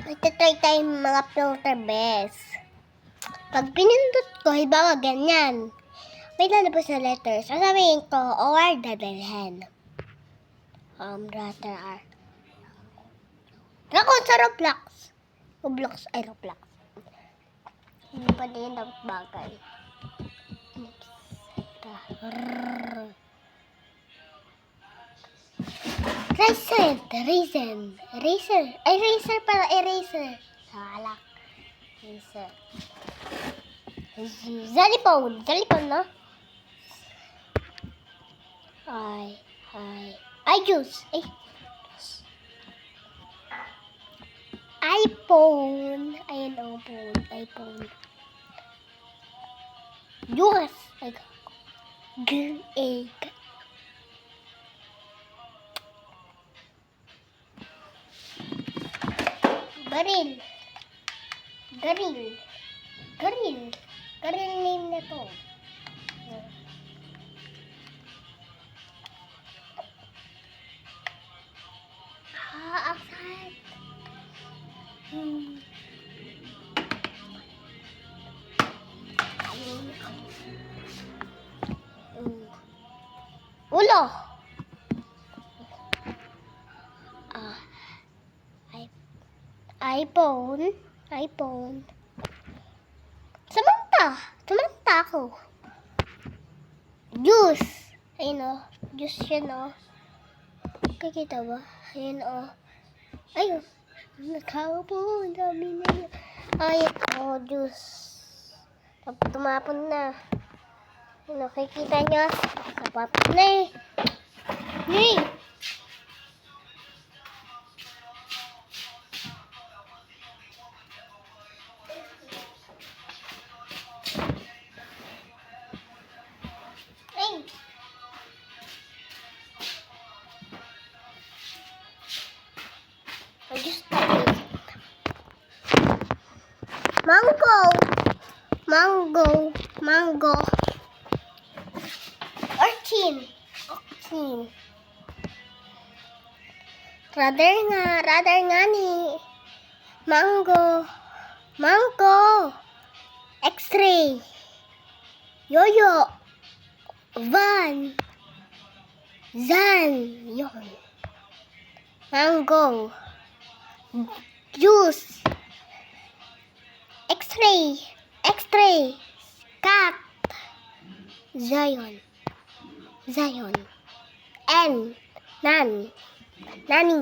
Magta-try tayong mga filter best. Pag pinindot ko, halimbawa ganyan. May lalabas na letters. Sasabihin ko, or dadalhin. Letter R. Ako sa Roblox. Roblox. Hindi pa din dapat bagay. Eraser para eraser. Salak. Eraser. Zalipon, no? Juice. iPhone. Ayan o, iPhone. Juice. Green egg. Garil name na to. Outside. Ulo. iPhone. Samantha ako. Juice. Ayun o. Juice yan o. Kikita ba? Ayun o. Ayun. Nakaupo. Ang dami na yun. Ayun o. Juice. Tapos tumapon na. Nakikita nyo. Tapos na eh. Hey! Mango. Orchin. Rather nga ni. Mango. X-ray. Yoyo. Van. Zan. Yun. Mango. Juice. X-ray. Cat. Zion. Nani.